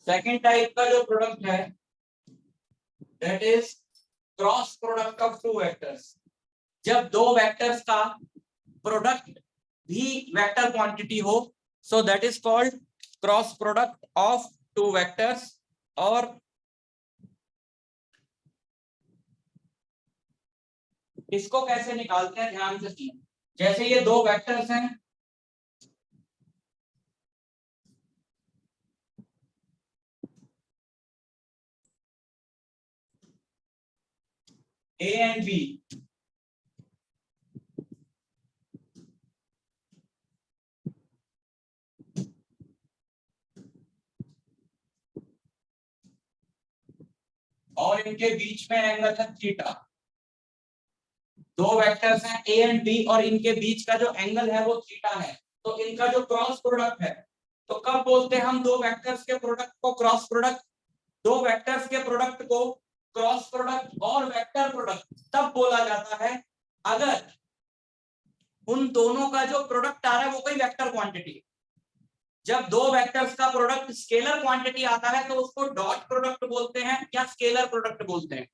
Second type का जो product है that is cross product of two vectors. जब दो वेक्टर्स का प्रोडक्ट भी वेक्टर क्वांटिटी हो, so that is called cross product of two vectors. और इसको कैसे निकालते हैं ध्यान से सुनिए। जैसे ये दो वेक्टर्स हैं, ए एंड बी, और इनके बीच में एंगल है थीटा। दो वेक्टर्स हैं ए एंड बी और इनके बीच का जो एंगल है वो थीटा है। तो इनका जो क्रॉस प्रोडक्ट है, तो कब बोलते हैं हम दो वेक्टर्स के प्रोडक्ट को क्रॉस प्रोडक्ट? दो वेक्टर्स के प्रोडक्ट को क्रॉस प्रोडक्ट और वेक्टर प्रोडक्ट तब बोला जाता है अगर उन दोनों का जो प्रोडक्ट आ रहा है वो कोई वेक्टर क्वांटिटी है। जब दो वेक्टर्स का प्रोडक्ट स्केलर क्वांटिटी आता है तो उसको डॉट प्रोडक्ट बोलते हैं या स्केलर प्रोडक्ट बोलते हैं।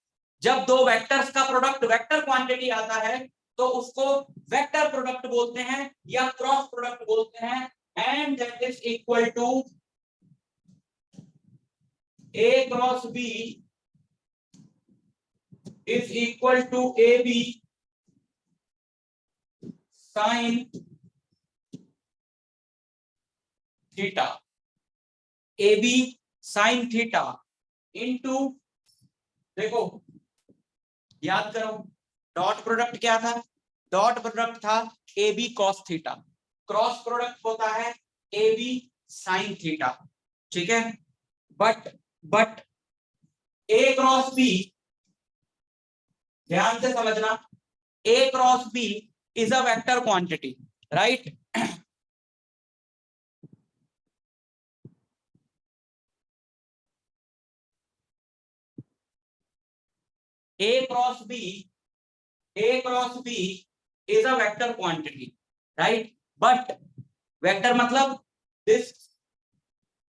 जब दो वेक्टर्स का प्रोडक्ट वेक्टर क्वांटिटी आता है तो उसको वेक्टर प्रोडक्ट बोलते हैं या क्रॉस प्रोडक्ट बोलते हैं। And that is equal to A cross B is equal to AB sine theta. AB sine theta into, देखो याद करो डॉट प्रोडक्ट क्या था? डॉट प्रोडक्ट था AB cos theta. Cross product होता है AB साइन थीटा। ठीक है, बट A क्रॉस B, ध्यान से समझना, A cross B is a vector quantity, right? A cross B is a vector quantity, right? But vector मतलब this,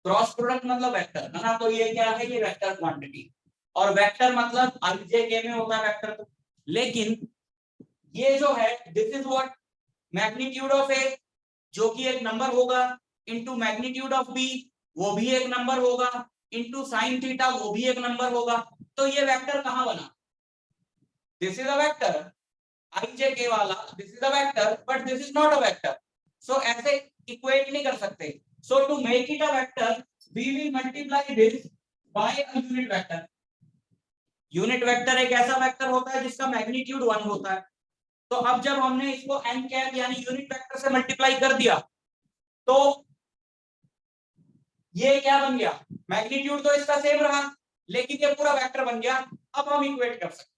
cross product मतलब vector है ना, तो ये क्या है? ये वेक्टर क्वांटिटी। और वेक्टर मतलब IJK में होता है वेक्टर को। लेकिन ये जो है this is what magnitude of A, जो कि एक नंबर होगा, इनटू मैग्नीट्यूड ऑफ B, वो भी एक नंबर होगा, इनटू साइन थीटा, वो भी एक नंबर होगा। तो ये वेक्टर कहां बना? This is a vector IJK वाला, this is a vector but this is not a vector. So ऐसे इक्वेट नहीं कर सकते। So to make it a vector we will multiply this by a unit vector। Unit vector एक ऐसा vector होता है जिसका मैग्नीट्यूड 1 होता है। तो अब जब हमने इसको n कैप यानी यूनिट वेक्टर से मल्टीप्लाई कर दिया तो ये क्या बन गया? मैग्नीट्यूड तो इसका सेम रहा लेकिन ये पूरा वेक्टर बन गया। अब हम इक्वेट कर सकते हैं।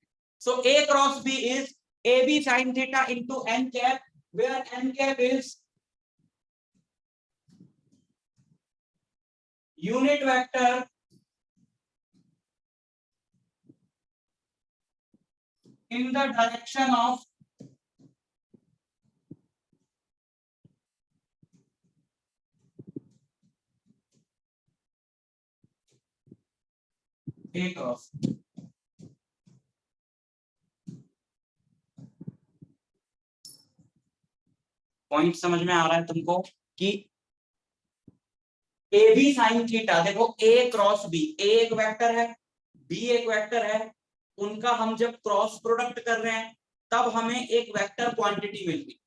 सो A cross B is AB sin theta into n cap, where n cap is unit vector in the direction of A cross. Point समझ में आ रहा है तुमको कि ए बी साइन थीटा, देखो A क्रॉस B, A एक वेक्टर है, B एक वेक्टर है, उनका हम जब क्रॉस प्रोडक्ट कर रहे हैं तब हमें एक वेक्टर क्वांटिटी मिलती,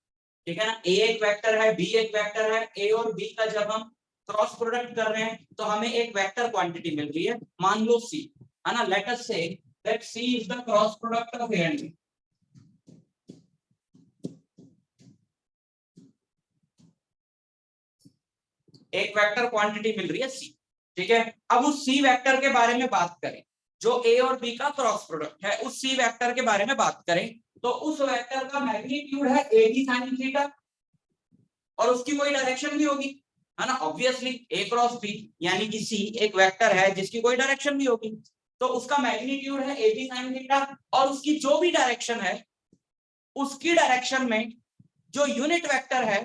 ठीक है ना? A एक वेक्टर है, B एक वेक्टर है, A और B का जब हम क्रॉस प्रोडक्ट कर रहे हैं तो हमें एक वेक्टर क्वांटिटी मिल रही है, मान लो C, है ना? Late us say that C is the cross product of A and B। एक वेक्टर क्वांटिटी मिल रही है C, ठीक है? अब उस C वेक्टर के बारे में बात करें जो A और B का क्रॉस प्रोडक्ट है, उस C वेक्टर के बारे में बात करें तो उस वेक्टर का मैग्नीट्यूड है AB sin थीटा और उसकी कोई डायरेक्शन भी होगी, है ना? ऑब्वियसली A क्रॉस B यानी कि C एक वेक्टर है जिसकी कोई डायरेक्शन भी होगी, तो उसका मैग्नीट्यूड है AB sin थीटा और उसकी जो भी डायरेक्शन है उसकी डायरेक्शन में जो यूनिट वेक्टर है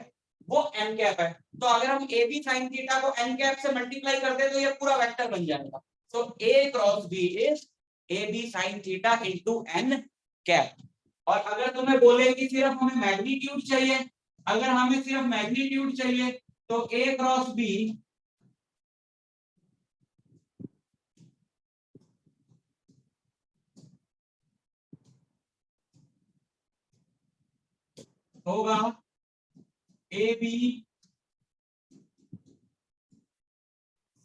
वो एन कैप है। तो अगर हम ए बी साइन थीटा को एन कैप से मल्टीप्लाई कर दे तो ये पूरा वेक्टर बन जाएगा। So A cross B is A B sine theta into n cap. और अगर तुम्हें बोले कि सिर्फ हमें मैग्नीट्यूड चाहिए, अगर हमें सिर्फ मैग्नीट्यूड चाहिए तो ए क्रॉस बी होगा A B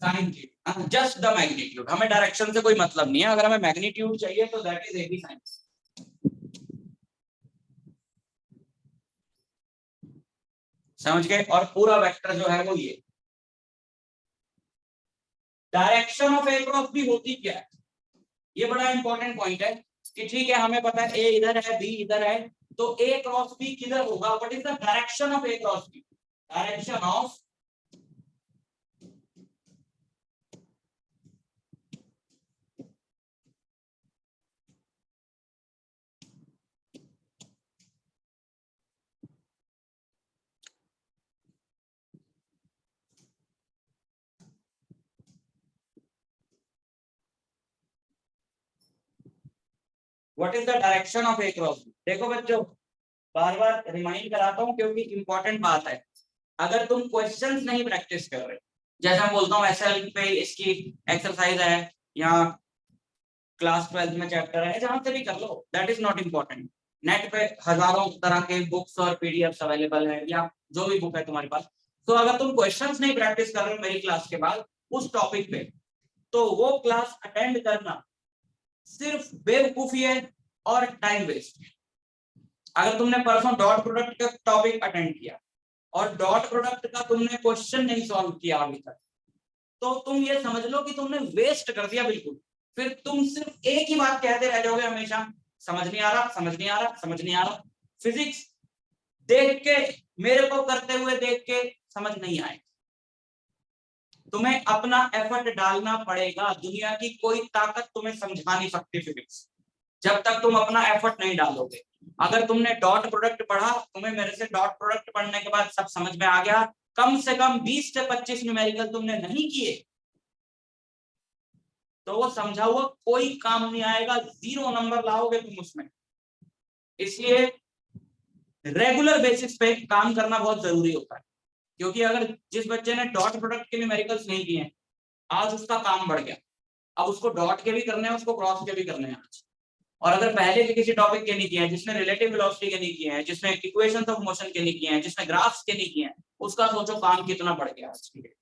sine theta, just the magnitude. हमें डायरेक्शन से कोई मतलब नहीं है, अगर हमें मैग्नीट्यूड चाहिए तो that is A B sine. समझ गए? और पूरा वेक्टर जो है वो ये direction of A cross B होती क्या है, ये बड़ा इंपॉर्टेंट पॉइंट है कि ठीक है हमें पता है ए इधर है बी इधर है, तो ए क्रॉस बी किधर होगा? What is the direction of A cross B? Direction of what is the direction of A cross B? देखो बच्चों, बार बार रिमाइंड कराता हूं क्योंकि इंपॉर्टेंट बात है। अगर तुम क्वेश्चंस नहीं प्रैक्टिस कर रहे, जैसे मैं बोलता हूँ एसएल पे इसकी एक्सरसाइज है या क्लास 12 में चैप्टर है, जहां से भी कर लो, that is not important. Net पे हजारों तरह के बुक्स और पीडीएफ अवेलेबल है, या जो भी बुक है तुम्हारे पास। तो अगर तुम क्वेश्चंस नहीं प्रैक्टिस कर रहे हो मेरी क्लास के बाद उस टॉपिक पे, तो वो क्लास अटेंड करना सिर्फ बेवकूफी है और टाइम वेस्ट। अगर तुमने परसों डॉट प्रोडक्ट का टॉपिक अटेंड किया और डॉट प्रोडक्ट का तुमने क्वेश्चन नहीं सॉल्व किया अभी तक, तो तुम ये समझ लो कि तुमने वेस्ट कर दिया बिल्कुल। फिर तुम सिर्फ एक ही बात कहते रह जाओगे हमेशा, समझ नहीं आ रहा, समझ नहीं आ रहा, समझ नहीं आ रहा। फिजिक्स देख के, मेरे को करते हुए देख के समझ नहीं आए। तुम्हें अपना एफर्ट डालना पड़ेगा, दुनिया की कोई ताकत तुम्हें समझा नहीं सकती फिजिक्स जब तक तुम अपना एफर्ट नहीं डालोगे। अगर तुमने डॉट प्रोडक्ट पढ़ा, तुम्हें मेरे से डॉट प्रोडक्ट पढ़ने के बाद सब समझ में आ गया, कम से कम 20 से 25 न्यूमेरिकल तुमने नहीं किए, तो वो समझा हुआ कोई काम नहीं आएगा, 0 नंबर लाओगे तुम उसमें। इसलिए रेगुलर बेसिस पे काम करना बहुत जरूरी होता है, क्योंकि अगर जिस बच्चे ने डॉट प्रोडक्ट के न्यूमेरिकल्स नहीं किए, आज उसका काम बढ़ गया, अब उसको डॉट के भी करने हैं, उसको क्रॉस के भी करने हैं आज। और अगर पहले के किसी टॉपिक के नहीं किए हैं, जिसने रिलेटिव वेलोसिटी के नहीं किए हैं, जिसने इक्वेशंस ऑफ मोशन के नहीं किए हैं, जिसने ग्राफ्स के नहीं किए हैं, उसका सोचो काम कितना बढ़ गया आज की डेट।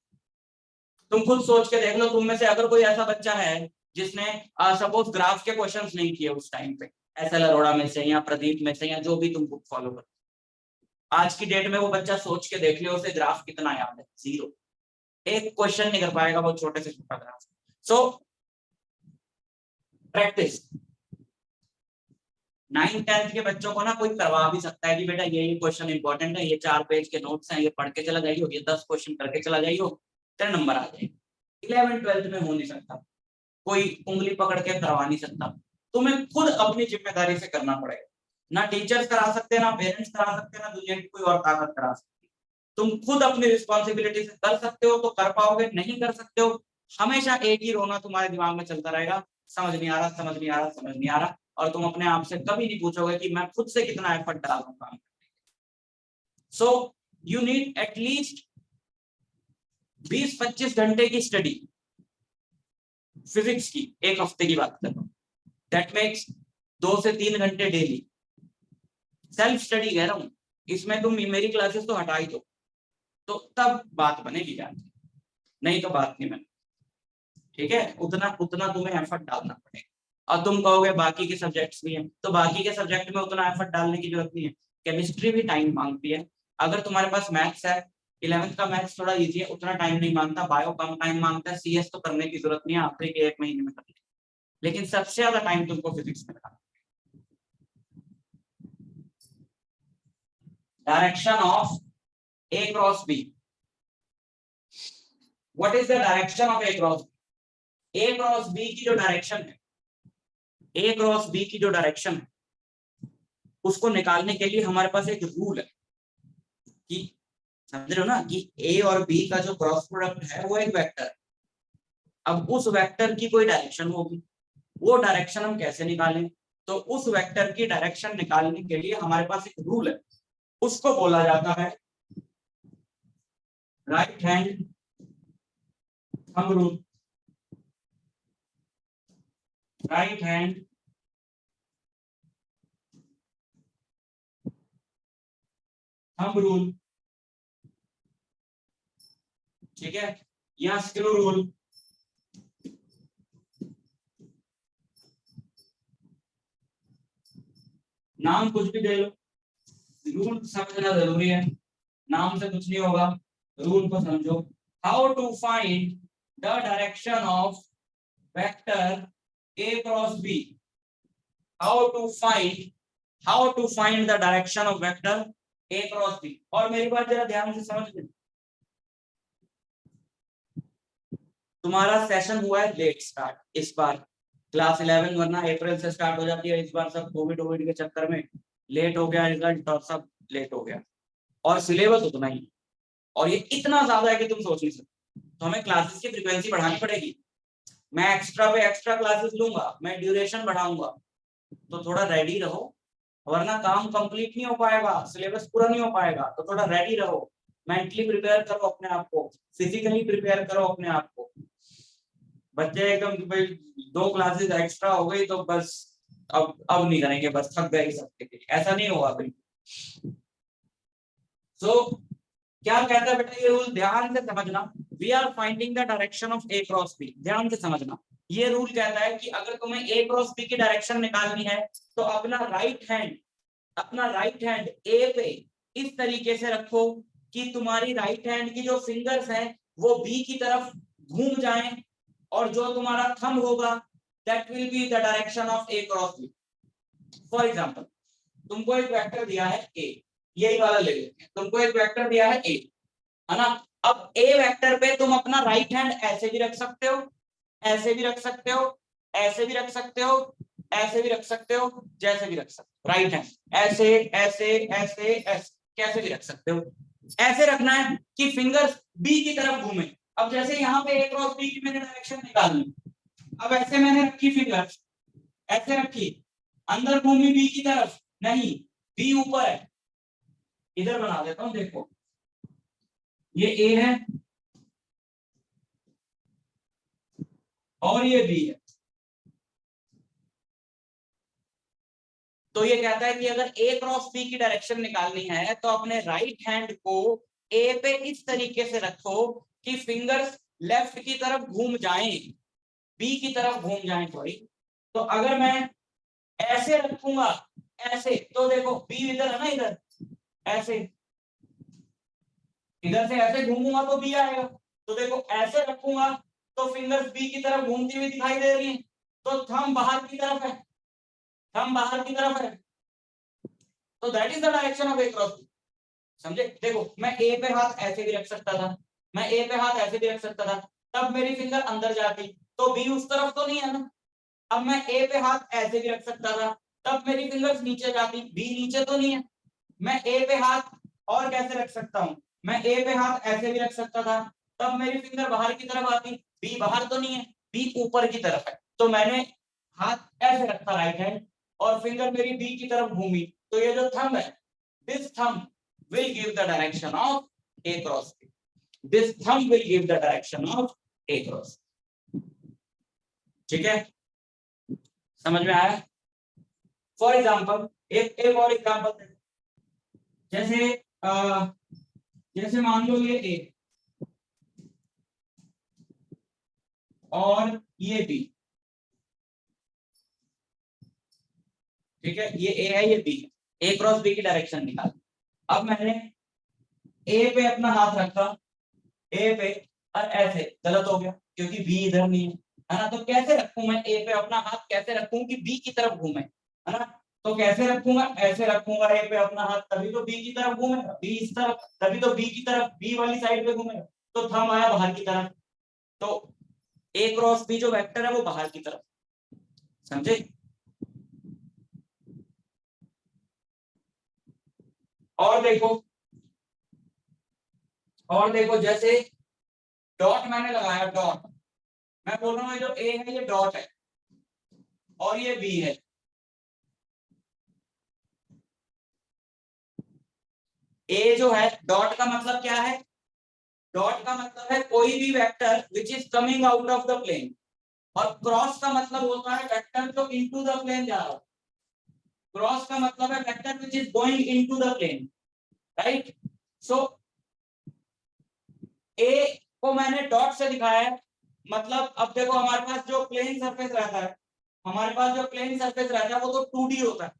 तुम खुद सोच के देख लो, तुम में से अगर कोई ऐसा बच्चा है जिसने सपोज ग्राफ के क्वेश्चंस नहीं किए उस टाइम पे, एस एल अरोड़ा में से या प्रदीप में से या जो भी तुम बुक फॉलो कर, आज की डेट में वो बच्चा सोच के देख लियो उसे ग्राफ कितना याद है? 0। एक क्वेश्चन नहीं कर पाएगा वो छोटे से छोटा ग्राफ। सो प्रैक्टिस 9th-10th के बच्चों को ना कोई करवा भी सकता है कि बेटा ये क्वेश्चन इंपॉर्टेंट है, ये 4 पेज के नोट्स हैं, ये पढ़ के चला जाइयो, ये 10 क्वेश्चन करके चला जाइयो, तेरे नंबर आ जाएंगे। 11th-12th में हो नहीं सकता, कोई उंगली पकड़ के करवा नहीं सकता, तुम्हें खुद अपनी जिम्मेदारी से करना पड़ेगा। ना टीचर्स करा सकते, ना पेरेंट्स करा सकते, ना दुनिया की कोई और ताकत करा सकती। तुम खुद अपनी रिस्पॉन्सिबिलिटी से कर सकते हो तो कर पाओगे, नहीं कर सकते हो हमेशा एक ही रोना तुम्हारे दिमाग में चलता रहेगा, समझ नहीं आ रहा, समझ नहीं आ रहा, समझ नहीं आ रहा। और तुम अपने आप से कभी नहीं पूछोगे कि मैं खुद से कितना एफर्ट डाल रहा हूँ काम। सो यू नीड एटलीस्ट 20-25 घंटे की स्टडी फिजिक्स की, एक हफ्ते की बात कर रहा हूँ। दैट मेक्स 2 से 3 घंटे डेली सेल्फ स्टडी कह रहा हूँ। इसमें तुम मेरी क्लासेस तो हटा ही दो, तो तब बात बनेगी जान, नहीं तो बात नहीं बनेगी। ठीक है, उतना उतना तुम्हें एफर्ट डालना पड़ेगा। और तुम कहोगे बाकी के सब्जेक्ट्स भी हैं, तो बाकी के सब्जेक्ट में उतना एफर्ट डालने की जरूरत नहीं है। केमिस्ट्री भी टाइम मांगती है। अगर तुम्हारे पास मैथ्स है, 11th का मैथ्स थोड़ा इजी है, उतना टाइम नहीं मांगता, बायो कम टाइम मांगता है, सीएस तो करने की जरूरत नहीं है, आखिरी के 1 महीने में कर लें। लेकिन सबसे ज्यादा टाइम तुमको फिजिक्स में लगाना। Direction of A cross B, what is the direction of A cross B? A cross B की जो डायरेक्शन है, ए क्रॉस बी की जो डायरेक्शन है, उसको निकालने के लिए हमारे पास एक रूल है कि समझ रहे हो ना कि ए और बी का जो क्रॉस प्रोडक्ट है वो एक वेक्टर। अब उस वेक्टर की कोई डायरेक्शन होगी, वो डायरेक्शन हम कैसे निकालें? तो उस वेक्टर की डायरेक्शन निकालने के लिए हमारे पास एक रूल है, उसको बोला जाता है right hand thumb rule. Right hand thumb rule, ठीक है, या स्क्रू रूल। नाम कुछ भी दे लो, रूल समझना जरूरी है, नाम से कुछ नहीं होगा, रूल को समझो। How to find the direction of vector A cross B. How to find, how to find the direction of vector A cross B. और मेरी बात जरा ध्यान से समझ लेना, तुम्हारा सेशन हुआ है लेट स्टार्ट इस बार, क्लास 11 वरना अप्रैल से स्टार्ट हो जाती है, इस बार सब कोविड के चक्कर में लेट हो गया रिजल्ट और सब लेट हो गया, और सिलेबस उतना ही, और ये इतना ज्यादा है कि तुम सोच नहीं सकते। तो हमें क्लासेस की फ्रीक्वेंसी बढ़ानी पड़ेगी। मैं एक्स्ट्रा पे एक्स्ट्रा क्लासेस लूंगा, मैं ड्यूरेशन बढ़ाऊंगा, तो थोड़ा रेडी रहो, वरना काम कंप्लीट नहीं हो पाएगा, सिलेबस पूरा नहीं हो पाएगा। तो थोड़ा रेडी रहो, मेंटली प्रिपेयर करो अपने आप को, फिजिकली प्रिपेयर करो अपने आप को। बच्चे एकदम कि भाई 2 क्लासेस एक्स्ट्रा हो गई तो बस अब नहीं करेंगे, बस थक गए सबके लिए, ऐसा नहीं होगा बिल्कुल। सो क्या कहता है बेटा ये रूल, ध्यान से समझना। We are finding the direction of A cross B, ध्यान से समझना। ये रूल कहता है कि अगर तुम्हें ए क्रॉस बी की डायरेक्शन निकालनी है तो अपना राइट हैंड, अपना राइट हैंड ए पे इस तरीके से रखो कि तुम्हारी राइट हैंड की जो फिंगर्स हैं वो बी की तरफ घूम जाएं, और जो तुम्हारा थंब होगा that will be the direction of A cross B. For example तुमको एक वेक्टर दिया है ए, यही वाला ले लेते हैं, तुमको एक वेक्टर दिया है ए, है ना। अब ए वेक्टर पे तुम अपना राइट हैंड ऐसे भी रख सकते हो, ऐसे भी रख सकते हो, ऐसे भी रख सकते हो, ऐसे भी रख सकते हो, जैसे भी रख सकते हो। राइट हैंड ऐसे ऐसे ऐसे ऐसे कैसे भी रख सकते हो। ऐसे रखना है कि फिंगर्स बी की तरफ घूमे। अब जैसे यहाँ पे ए क्रॉस बी की मैंने डायरेक्शन निकालनी, अब ऐसे मैंने रखी फिंगर्स, ऐसे रखी, अंदर घूमी बी की तरफ नहीं, बी ऊपर है। इधर बना देता हूं, देखो ये ए है और ये बी है। तो ये कहता है कि अगर ए क्रॉस बी की डायरेक्शन निकालनी है तो अपने राइट हैंड को ए पे इस तरीके से रखो कि फिंगर्स लेफ्ट की तरफ घूम जाएं, बी की तरफ घूम जाएं थोड़ी। तो अगर मैं ऐसे रखूंगा, ऐसे, तो देखो बी इधर है ना, इधर ऐसे, इधर से ऐसे घूमूंगा तो बी आएगा। तो देखो ऐसे रखूंगा तो फिंगर्स बी की तरफ घूमती हुई दिखाई दे रही है, तो थंब बाहर की तरफ है, थंब बाहर की तरफ है, तो that is the direction of A cross B. समझे? देखो मैं ए पे हाथ ऐसे भी रख सकता था, मैं ए पे हाथ ऐसे भी रख सकता था, तब मेरी फिंगर अंदर जाती तो बी उस तरफ तो नहीं है ना। अब मैं ए पे हाथ ऐसे भी रख सकता था, तब मेरी फिंगर्स नीचे जाती, बी नीचे तो नहीं है। मैं ए पे हाथ और कैसे रख सकता हूँ, मैं ए पे हाथ ऐसे भी रख सकता था, तब मेरी फिंगर बाहर की तरफ आती, बी बाहर तो नहीं है, बी ऊपर की तरफ है। तो मैंने हाथ ऐसे रखा राइट हैंड, और फिंगर मेरी बी की तरफ घूमी, तो ये जो थंब है, this thumb will give the direction of A cross B. This thumb will give the direction of A cross. ठीक है, समझ में आया? फॉर एग्जाम्पल एक और एग्जाम्पल देखो, जैसे जैसे मान लो ये A और ये B, ठीक है, ये A है ये B है, A क्रॉस B की डायरेक्शन निकाल। अब मैंने A पे अपना हाथ रखा, ए पे, और ऐसे गलत हो गया क्योंकि बी इधर नहीं है ना। तो कैसे रखूं मैं ए पे अपना हाथ, कैसे रखूं कि बी की तरफ घूमे, है ना। तो कैसे रखूंगा, ऐसे रखूंगा ए पे अपना हाथ, तभी तो बी की तरफ घूमेगा, बी इस तरफ, तभी तो बी की तरफ, बी वाली साइड पे घूमेगा। तो थंब आया बाहर की तरफ, तो ए क्रॉस बी जो वेक्टर है वो बाहर की तरफ। समझे? और देखो और देखो जैसे डॉट मैंने लगाया, डॉट मैं बोल रहा हूँ जो ए है ये डॉट है और ये बी है। ए जो है डॉट का मतलब क्या है, डॉट का मतलब है कोई भी vector which is coming out of the plane, और क्रॉस का मतलब होता है वेक्टर जो इनटू द प्लेन जा रहा हो। क्रॉस का मतलब है vector which is going into the plane, right. So A को मैंने डॉट से दिखाया है, मतलब अब देखो हमारे पास जो प्लेन सरफेस रहता है, हमारे पास जो प्लेन सरफेस रहता है वो तो 2D होता है।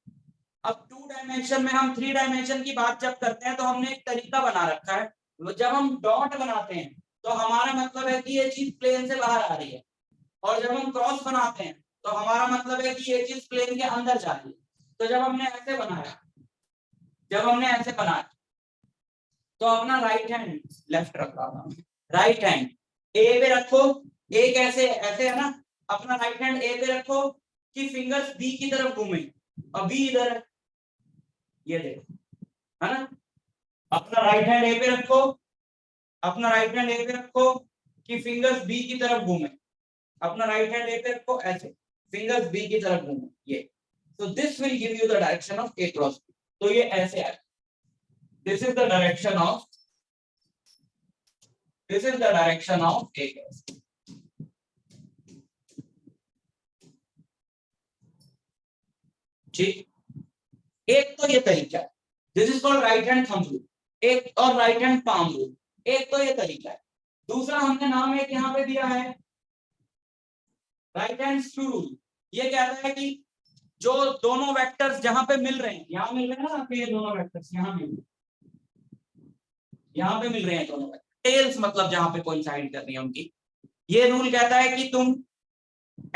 अब 2 डायमेंशन में हम 3 डायमेंशन की बात जब करते हैं तो हमने एक तरीका बना रखा है, जब हम डॉट बनाते हैं तो हमारा मतलब है कि ये चीज प्लेन से बाहर आ रही है, और जब हम क्रॉस बनाते हैं तो हमारा मतलब है कि ये चीज प्लेन के अंदर जा रही है। तो जब हमने ऐसे बनाया, जब हमने ऐसे बनाया तो अपना राइट हैंड लेफ्ट रख रहा था, राइट हैंड ए पे रखो, ए कैसे ऐसे है ना, अपना राइट हैंड ए पे रखो कि फिंगर्स बी की तरफ घूमे, और बी इधर है, ये देखो, है ना। अपना राइट हैंड ए पे रखो, अपना राइट हैंड ए पे रखो कि फिंगर्स बी की तरफ घूमे, अपना राइट हैंड ए पे रखो ऐसे, फिंगर्स बी की तरफ घूमे, ये। So this will give you the direction of A cross B. तो ये ऐसे आए, this is the direction of, this is the direction of A cross B. ठीक, एक तो ये तरीका है, this is called right hand thumb rule, एक और राइट हैंड पाम रूल, एक तो ये तरीका है। दूसरा हमने नाम एक यहाँ पे दिया है राइट हैंड स्क्रू रूल। ये कहता है कि जो दोनों वेक्टर्स जहां पे मिल रहे हैं, यहाँ मिल रहे हैं ना आपके, ये दोनों वेक्टर्स यहाँ मिल रहे हैं, यहाँ पे मिल रहे हैं दोनों वेक्टर, टेल्स मतलब जहां पे कोइंसाइड कर रही है उनकी। ये रूल कहता है कि तुम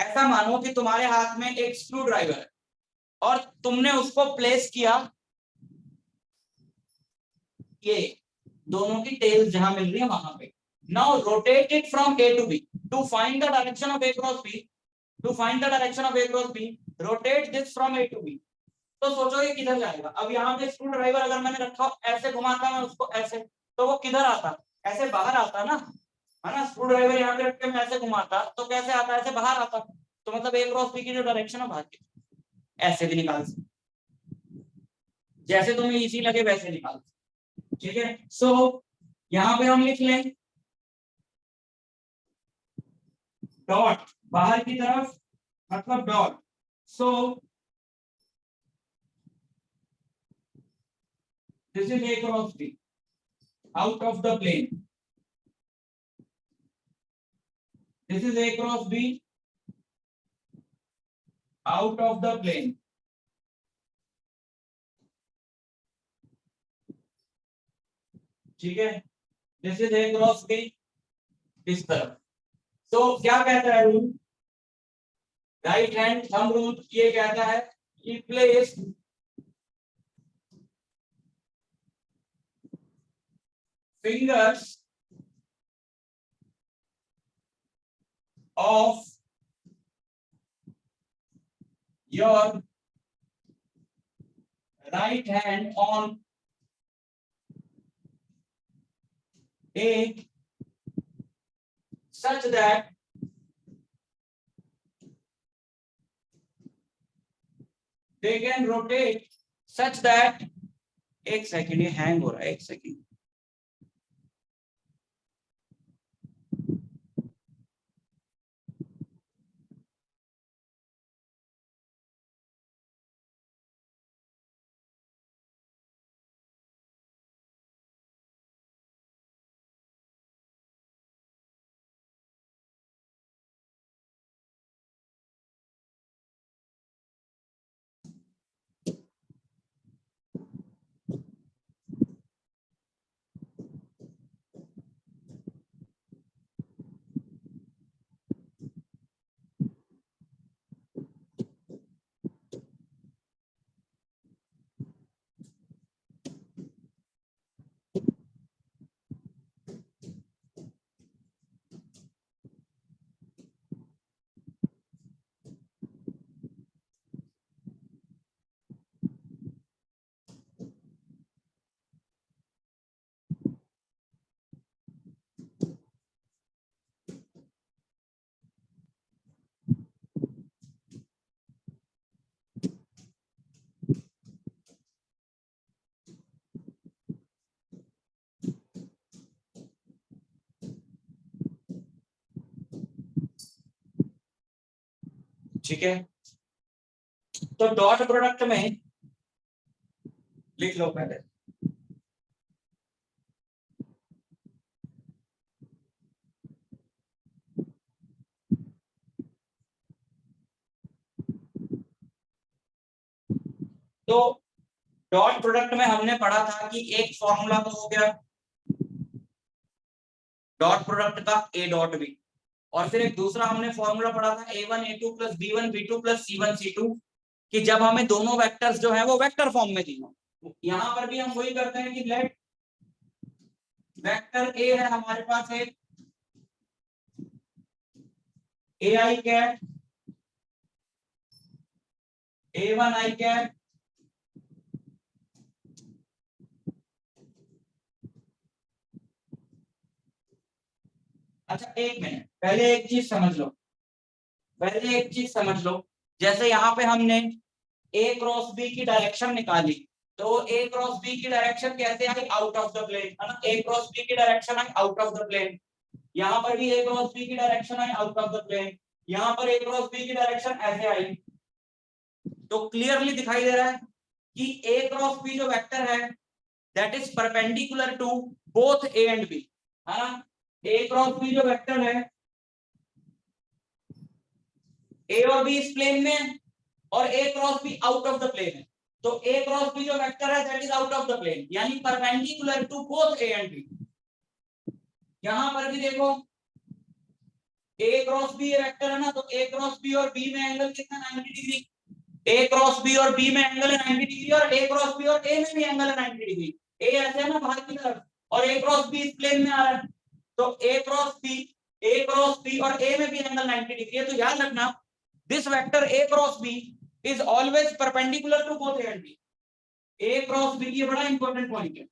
ऐसा मानो कि तुम्हारे हाथ में एक स्क्रू ड्राइवर है और तुमने उसको प्लेस किया ये दोनों की टेल्स जहां मिल रही है वहां पे। Now rotate it from A to B to find the direction of A cross B, to find the direction of A cross B, rotate this from A to B. तो सोचो ये किधर जाएगा, अब यहाँ पे स्क्रू ड्राइवर अगर मैंने रखा ऐसे घुमाता मैं उसको ऐसे, तो वो किधर आता, ऐसे बाहर आता ना, है ना। स्क्रू ड्राइवर यहाँ पे रख के मैं ऐसे घुमाता तो कैसे आता, ऐसे बाहर आता। तो मतलब ए क्रॉस बी की जो डायरेक्शन है बाहर की, ऐसे भी निकाल सकते, जैसे तुम्हें इजी लगे वैसे निकाल, ठीक है। सो यहाँ पे हम लिख लें डॉट बाहर की तरफ, मतलब dot. So this is A cross B out of the plane, this is A cross B out of the plane, ठीक है। This is A cross B इस तरफ। तो क्या कहता है rule, right hand thumb rule ये कहता है कि place fingers of your right hand on a such that they can rotate such that, एक सेकंड ये हैंग हो रहा है, एक सेकंड। ठीक है, तो डॉट प्रोडक्ट में लिख लो पहले। तो डॉट प्रोडक्ट में हमने पढ़ा था कि एक फॉर्मूला तो हो गया डॉट प्रोडक्ट का ए डॉट बी, और फिर एक दूसरा हमने फॉर्मूला पढ़ा था a1 a2 plus b1 b2 plus c1 c2, कि जब हमें दोनों वेक्टर्स जो है वो वेक्टर फॉर्म में दी हो। यहां पर भी हम वही करते हैं कि लेट वेक्टर ए है हमारे पास एक ए आई कैट a1 आई कैट अच्छा एक मिनट, पहले एक चीज समझ लो, पहले एक चीज समझ लो, जैसे यहाँ पे हमने ए क्रॉस बी की डायरेक्शन निकाली, तो ए क्रॉस बी की डायरेक्शन कैसे आई, आउट ऑफ द प्लेन, है ना, ए क्रॉस बी की डायरेक्शन आई आउट ऑफ द प्लेन। यहाँ पर भी ए क्रॉस बी की डायरेक्शन आई आउट ऑफ द प्लेन, यहाँ पर ए क्रॉस बी की डायरेक्शन ऐसे आई। तो क्लियरली दिखाई दे रहा है कि ए क्रॉस बी जो वेक्टर है that is perpendicular to both A and B, है ना। ए क्रॉस बी जो वेक्टर है ए और बी इस प्लेन में है और A cross B out of the plane है, तो ए क्रॉस बी जो वेक्टर है that is out of the plane, यानी perpendicular to both A and B. यहां पर भी देखो ए क्रॉस बी वेक्टर है ना, तो ए क्रॉस बी और बी में एंगल कितना 90 डिग्री, ए क्रॉस बी और बी में एंगल है 90 डिग्री, और ए क्रॉस बी और ए में भी एंगल है 90 डिग्री। ए ऐसे है ना बाहर की तरफ और ए क्रॉस बी इस प्लेन में आ रहा है, तो ए क्रॉस बी और ए में भी एंगल 90 डिग्री है। तो याद रखना this vector a cross b is always perpendicular to both a and b। a cross b ये बड़ा इंपॉर्टेंट पॉइंट है,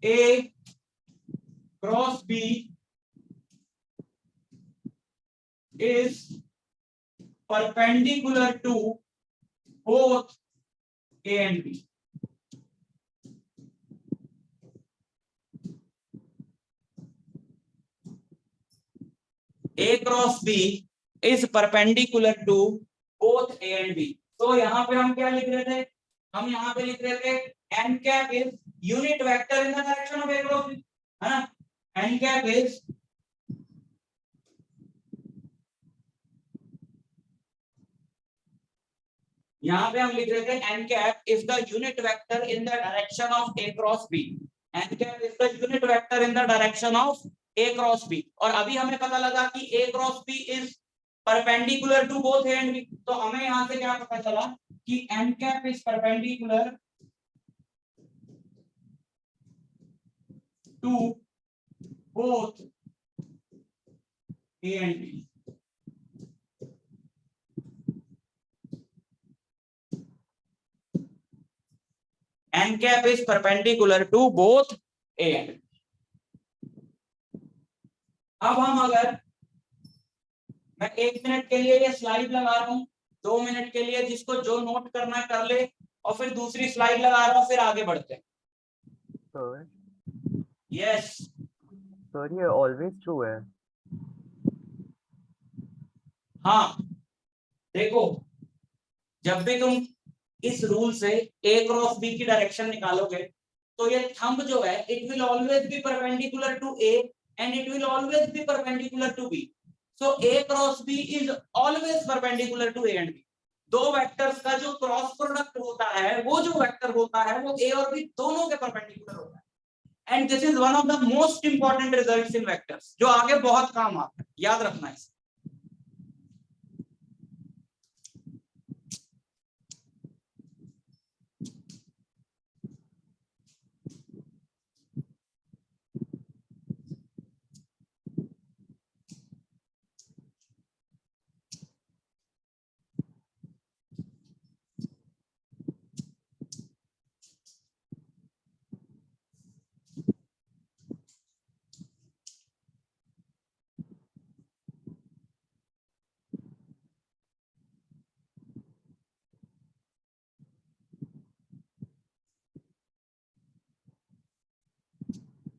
a cross b is perpendicular to both a and b। a cross b is perpendicular to both a and b। तो यहाँ पे हम क्या लिख रहे थे, हम यहाँ पे लिख रहे थे n cap is unit vector in the direction of a cross b, है ना, n cap is यहाँ पे हम लिख रहे थे n cap is the unit vector in the direction of a cross b, n cap is the unit vector in the direction of a cross b। और अभी हमें पता लगा कि a cross b is perpendicular to both a and b, तो हमें यहाँ से क्या पता चला कि n cap is perpendicular to both a and b। n cap is perpendicular to both a and b। अब हम अगर मैं 1 मिनट के लिए ये स्लाइड लगा रहा हूँ, 2 मिनट के लिए जिसको जो नोट करना कर ले, और फिर दूसरी स्लाइड लगा रहा हूँ, फिर आगे बढ़ते हैं। यस सर ये ऑलवेज ट्रू है। हाँ देखो, जब भी तुम इस रूल से a क्रॉस b की डायरेक्शन निकालोगे, तो ये थंब जो है it will always be perpendicular to a and it will always be perpendicular to b। So a cross b is always perpendicular to a and b। दो vectors का जो cross product होता है, वो जो वेक्टर होता है वो a और b दोनों के परपेंडिकुलर होता है। And this is one of the most important results in vectors, जो आगे बहुत काम आता है, याद रखना इसे।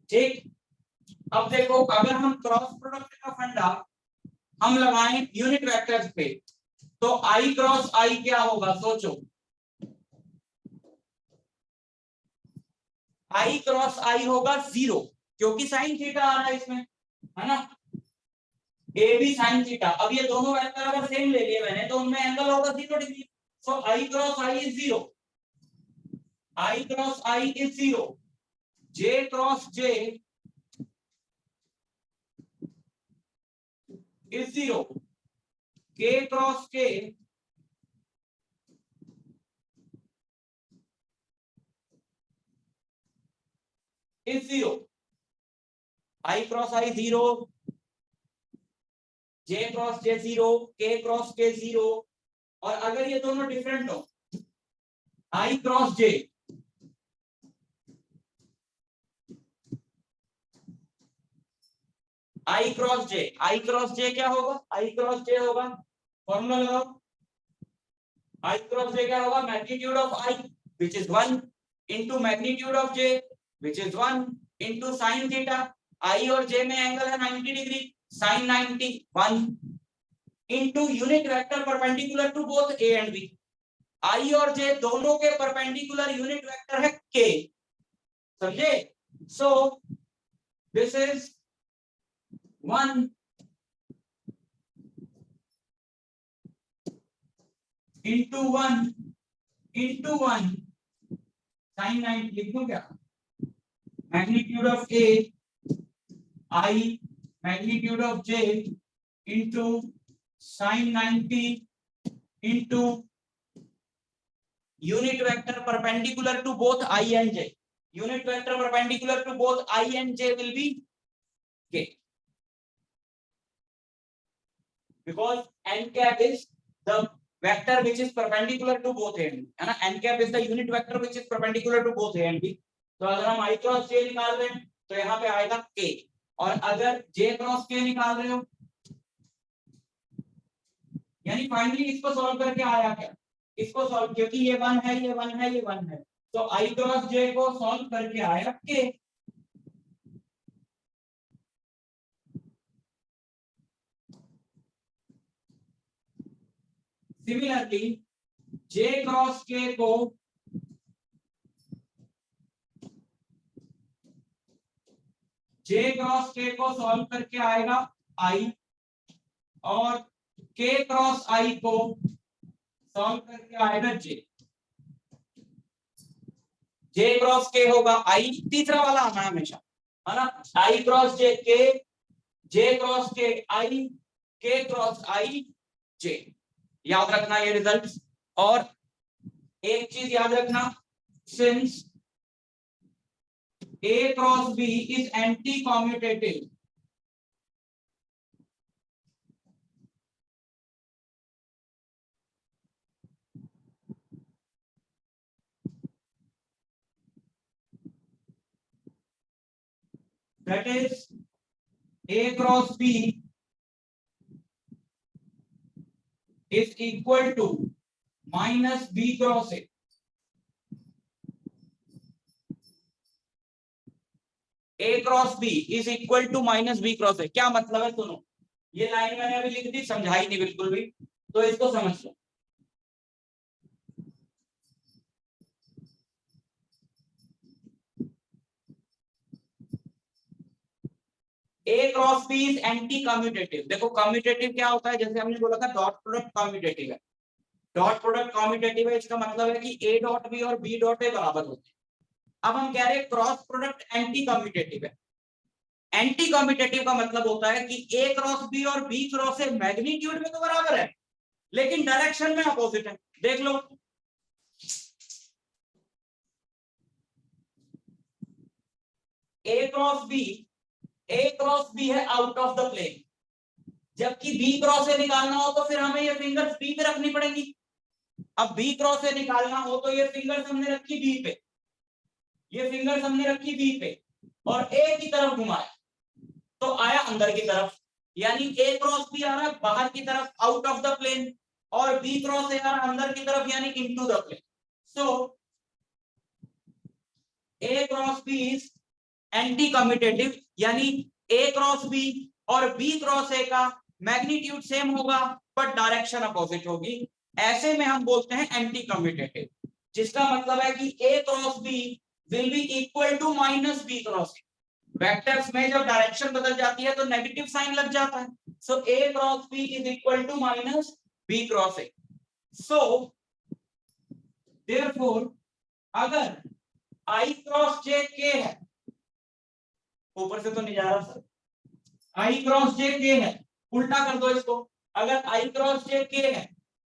ठीक, अब देखो अगर हम क्रॉस प्रोडक्ट का फंडा हम लगाएं यूनिट वेक्टर्स पे, तो I क्रॉस I क्या होगा सोचो, I क्रॉस I होगा 0, क्योंकि साइन थीटा आ रहा है इसमें, है ना, ए बी साइन थीटा। अब ये दोनों वेक्टर अगर सेम ले लिए मैंने तो उनमें एंगल होगा 0 degree. So I cross I is 0, I cross I is 0, J cross J is 0, K cross K is 0, I cross I 0, J cross J 0, K cross K 0। और अगर ये दोनों डिफरेंट हो, I cross J, I cross J, I cross J क्या होगा, I cross J होगा, formula लगाओ, I cross J क्या होगा, magnitude of I which is 1 into magnitude of J which is 1 into sin theta. I और J में angle है 90 degree, sin 90 1 into unit vector perpendicular to both A and B। I और J दोनों के परपेंडिकुलर unit vector है K, समझे। So this is 1 into 1 into 1 sin 90, लिख दूं क्या, magnitude of A I magnitude of J into sin 90 into unit vector perpendicular to both I and J। unit vector perpendicular to both I and J will be K, because n cap is the vector which is perpendicular to both A and B, है ना, n cap is the unit vector which is perpendicular to both A and B। तो अगर हम I cross J निकाल रहे हैं तो यहाँ पे आएगा K, और अगर J क्रॉस K निकाल रहे हो, यानी फाइनली इसको सॉल्व करके आया क्या, इसको सॉल्व, क्योंकि ये 1 है, ये 1 है, ये 1 है, तो I क्रॉस J को सॉल्व करके आया K। Similarly J cross K को सॉल्व करके आएगा I, और K क्रॉस I को सॉल्व करके आएगा J। J क्रॉस K होगा I, तीसरा वाला आना है हमेशा, है ना, I cross J K, J cross K I, K cross I J। याद रखना ये रिजल्ट्स। और एक चीज याद रखना, since A cross B is anti commutative, that is A cross B is equal to minus B cross A। A cross B is equal to minus B cross A, क्या मतलब है सुनो, ये लाइन मैंने अभी लिख दी, समझाई नहीं बिल्कुल भी, तो इसको समझ लो। A cross B is anti commutative. देखो कम्यूटेटिव क्या होता है, जैसे हमने बोला था डॉट प्रोडक्ट कम्यूटेटिव है, डॉट प्रोडक्ट कम्यूटेटिव है, इसका मतलब है कि A डॉट B और B डॉट A बराबर होते हैं। अब हम कह रहे हैं क्रॉस प्रोडक्ट एंटी कम्यूटेटिव है। एंटी कम्यूटेटिव का मतलब होता है कि A क्रॉस B और B क्रॉस A मैग्नीट्यूड में तो बराबर है, लेकिन डायरेक्शन में अपोजिट है। देख लो, A क्रॉस B है आउट ऑफ द प्लेन, जबकि B क्रॉस A निकालना हो तो फिर हमें ये फिंगर्स B पे रखनी पड़ेंगी। अब B क्रॉस A निकालना हो तो ये फिंगर्स हमने रखी B पे, ये फिंगर्स हमने रखी B पे, और A की तरफ घुमाया तो आया अंदर की तरफ, यानी A क्रॉस B आ रहा है बाहर की तरफ आउट ऑफ द प्लेन, और B क्रॉस A आ रहा है अंदर की तरफ यानी into the plane. So A cross B is anti commutative, यानी A क्रॉस B और B क्रॉस A का मैग्नीट्यूड सेम होगा, बट डायरेक्शन अपोजिट होगी, ऐसे में हम बोलते हैं एंटी कम्यूटेटिव, जिसका मतलब है कि A cross B will be equal to minus B cross A। Vectors में जब डायरेक्शन बदल जाती है तो नेगेटिव साइन लग जाता है, so A cross B is equal to minus B cross A। So therefore अगर I क्रॉस J K है, ऊपर से तो नहीं जा रहा sir, I cross J K है, उल्टा कर दो इसको, अगर I क्रॉस J K है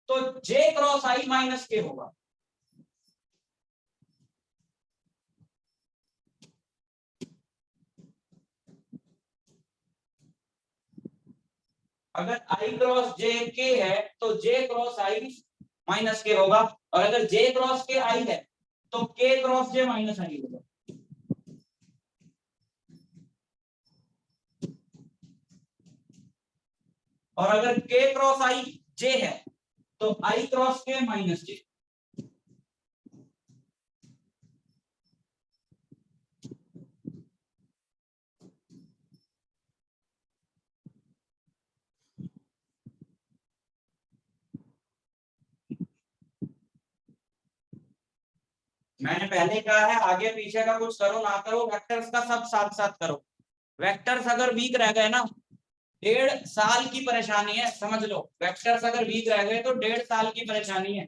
तो J cross I minus K होगा। अगर I क्रॉस J K है तो J cross I minus K होगा, और अगर J क्रॉस K I है तो K cross J minus I होगा। और अगर K क्रॉस I J है तो I cross K minus J। मैंने पहले कहा है आगे पीछे का कुछ करो ना करो, वेक्टर्स का सब साथ साथ करो। वेक्टर्स अगर वीक रह गए ना, 1.5 साल की परेशानी है, समझ लो। वेक्टर्स अगर वीक रह गए तो 1.5 साल की परेशानी है।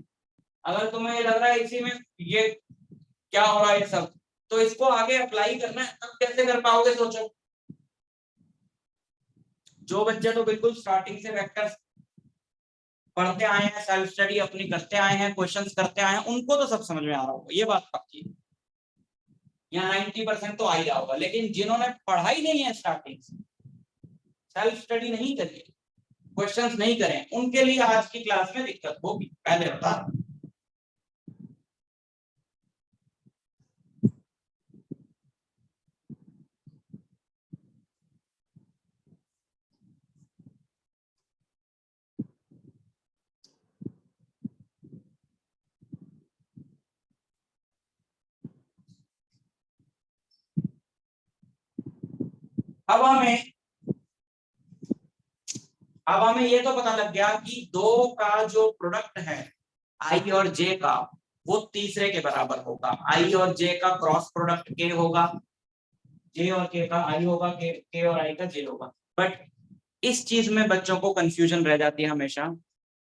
अगर तुम्हें लग रहा है इसी में ये क्या हो रहा है सब, तो इसको आगे अप्लाई करना है, अब कैसे कर पाओगे सोचो। जो बच्चे तो बिल्कुल स्टार्टिंग से वेक्टर्स पढ़ते आए हैं, सेल्फ स्टडी अपनी करते आए हैं, क्वेश्चंस करते आए हैं, उनको तो सब समझ में आ रहा होगा, ये बात पक्की है। यहाँ 90% तो आ ही रहा होगा, लेकिन जिन्होंने पढ़ाई नहीं है स्टार्टिंग से, सेल्फ स्टडी नहीं करी, क्वेश्चंस नहीं करें, उनके लिए आज की क्लास में दिक्कत होगी, पहले बता रहा हूं। अब हमें ये तो पता लग गया कि दो का जो प्रोडक्ट है आई और जे का, वो तीसरे के बराबर होगा। आई और जे का क्रॉस प्रोडक्ट के होगा, जे और के का आई होगा, के और आई का जे होगा। बट इस चीज में बच्चों को कंफ्यूजन रह जाती है हमेशा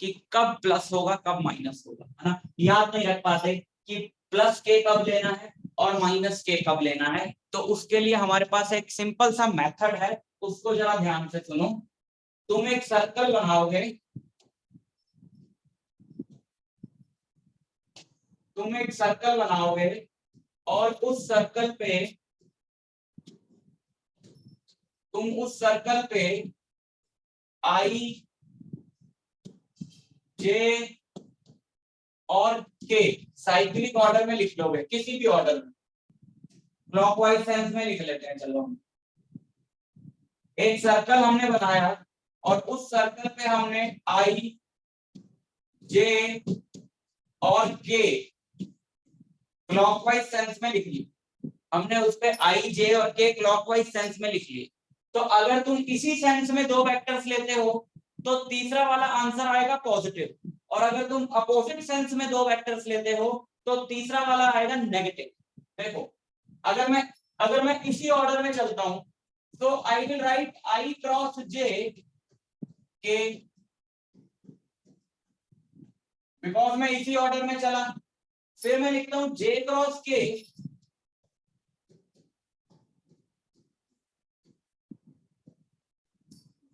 कि कब प्लस होगा कब माइनस होगा, है ना। याद नहीं रख पाते कि प्लस के कब लेना है और माइनस के कब लेना है। तो उसके लिए हमारे पास एक सिंपल सा मेथड है, उसको जरा ध्यान से सुनो। तुम एक सर्कल बनाओगे, तुम एक सर्कल बनाओगे और उस सर्कल पे तुम उस सर्कल पे आई जे और के साइक्लिक ऑर्डर में लिख लोगे, किसी भी ऑर्डर में, क्लॉकवाइज सेंस में लिख लेते हैं। चलो एक सर्कल हमने बनाया और उस सर्कल पे हमने आई जे और के क्लॉकवाइज सेंस में लिख ली। हमने उस पे आई जे और के क्लॉकवाइज सेंस में लिख लिए। तो अगर तुम इसी सेंस में दो वेक्टर्स लेते हो तो तीसरा वाला आंसर आएगा पॉजिटिव, और अगर तुम अपोजिट सेंस में दो वेक्टर्स लेते हो तो तीसरा वाला आएगा नेगेटिव। देखो अगर मैं इसी ऑर्डर में चलता हूं तो I will write i cross j k, because मैं इसी ऑर्डर में चला। फिर मैं लिखता हूं जे क्रॉस के,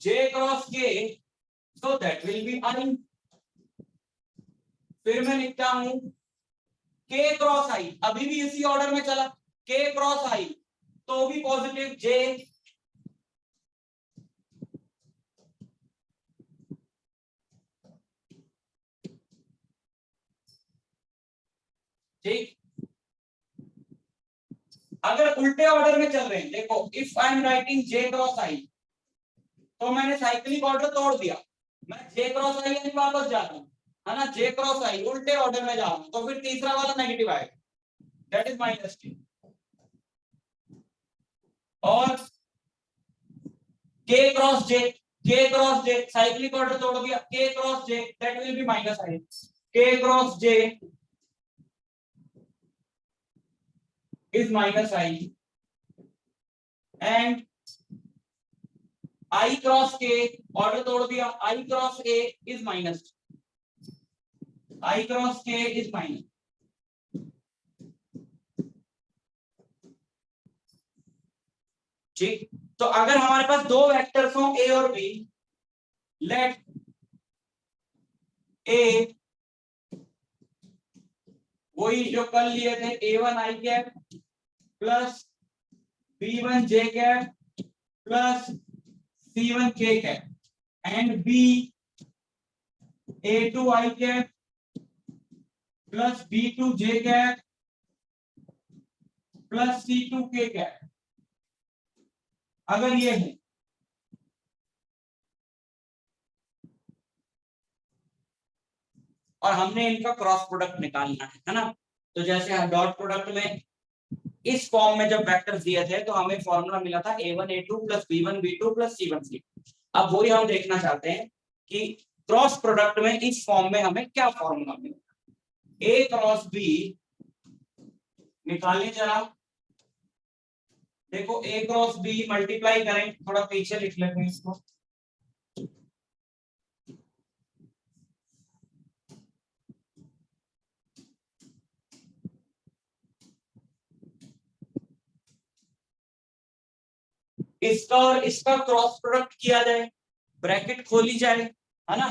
जे क्रॉस के, so that will be I। फिर मैं लिखता हूं K क्रॉस I, अभी भी इसी ऑर्डर में चला, K क्रॉस I तो भी पॉजिटिव J, ठीक। अगर उल्टे ऑर्डर में चल रहे हैं, देखो if I am writing J cross I तो मैंने साइक्लिक ऑर्डर तोड़ दिया, मैं J क्रॉस I यानी वापस जा रहा हूं, है ना। J क्रॉस I उल्टे ऑर्डर में जा रहा हूं तो फिर तीसरा वाला नेगेटिव आएगा, दैट इज माइनस K। और K cross J, k cross j cyclic order तोड़ दिया, k cross j that will B minus i, k cross j is minus I and I cross k order तोड़ दिया, I cross a is minus, I cross k is minus. ठीक, तो अगर हमारे पास दो vectors हो a और b, late a वही जो कल लिए थे a1 i cap plus b1 j cap plus c1 k cap and b a2 i cap plus b2 j cap plus c2 k cap, अगर ये है और हमने इनका क्रॉस प्रोडक्ट निकालना है ना, तो जैसे डॉट प्रोडक्ट में इस फॉर्म में जब वेक्टर्स दिए थे तो हमें फॉर्मूला मिला था a1 a2 plus b1 b2 plus c1 c2। अब वही हम देखना चाहते हैं कि क्रॉस प्रोडक्ट में इस फॉर्म में हमें क्या फॉर्मूला मिला। a क्रॉस b निकालें जरा, देखो a क्रॉस b मल्टीप्लाई करें, थोड़ा पीछे लिख लेते हैं इसको, इसका और इसका क्रॉस प्रोडक्ट किया जाए, ब्रैकेट खोली जाए, है ना,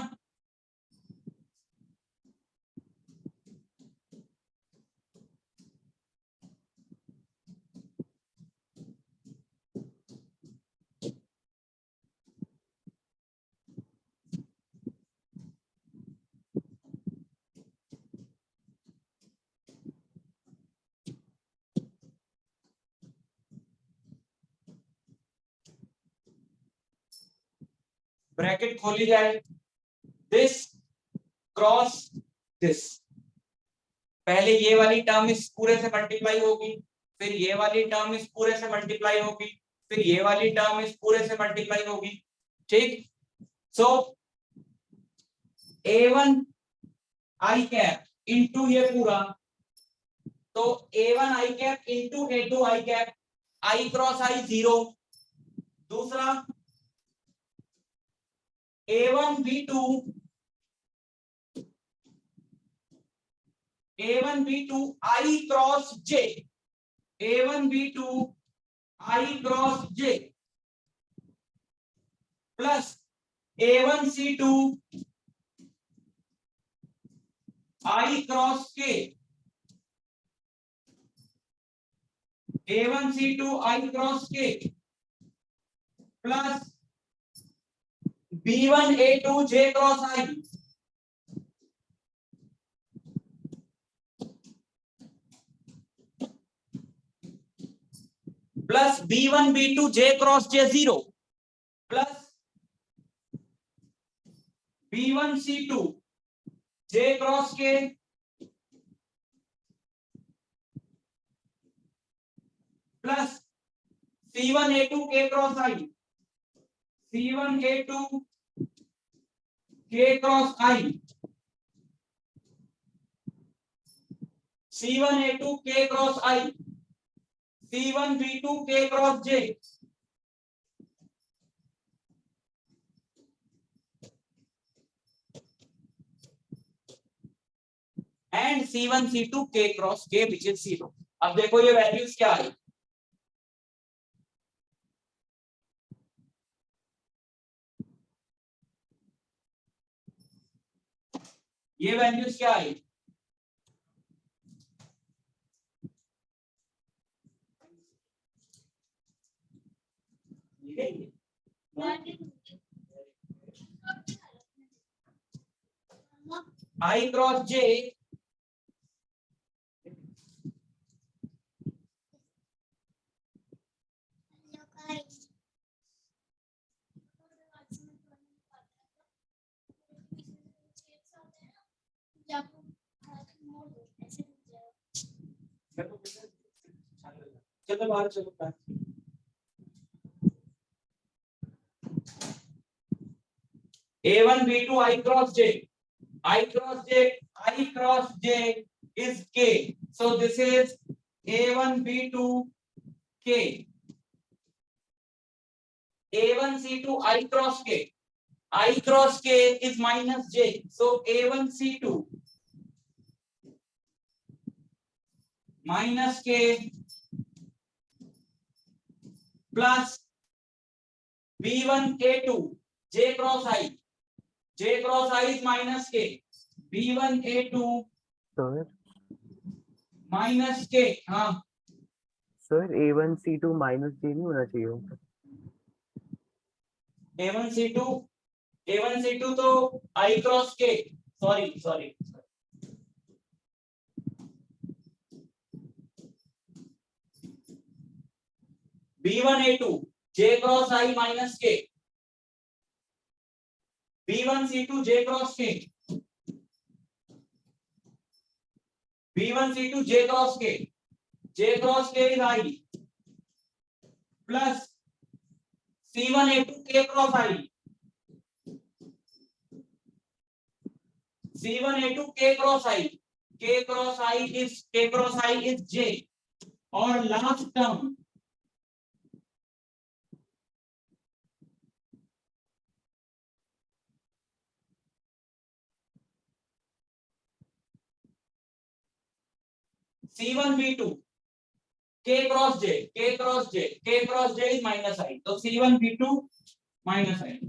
ब्रैकेट खोली जाए, दिस क्रॉस दिस, पहले ये वाली टर्म इस पूरे से मल्टीप्लाई होगी, फिर ये वाली टर्म इस पूरे से मल्टीप्लाई होगी, फिर ये वाली टर्म इस पूरे से मल्टीप्लाई होगी। ठीक, सो a1 i कैप इंटू ये पूरा, तो a1 i cap into a2 i cap, i cross i 0, दूसरा a1 b2 i cross j, a1 b2 i cross j plus a1 c2 i cross k, a1 c2 i cross k plus b1 a2 j cross i plus b1 b2 j cross j 0 plus b1 c2 j cross k plus c1 a2 k cross i, c1 a2 k cross i, c1 a2 k cross i, c1 b2 k cross j, and c1 c2 k cross k which is 0। अब देखो ये values क्या आई, ये values क्या आई, i cross j चलो बाहर चलो। A1 B2 I cross J. I cross J is K. So this is A1 B2 K. A1 C2 I cross K. I cross K is minus J. So A1 C2 minus K plus B1 A2 J cross I. J cross I is minus K. B1 A2 Sir, minus K. हाँ sir A1 C2 minus J नहीं होना चाहिए. A1 C2 तो I cross K. Sorry. B1 A2 J cross I minus K. B1 C2 J cross K. B1 C2 J cross K. J cross K is I plus C1 A2 K cross I. C1 A2 K cross I. K cross I is J. और last term C1 B2 K cross J is minus I. तो C1 B2 minus I.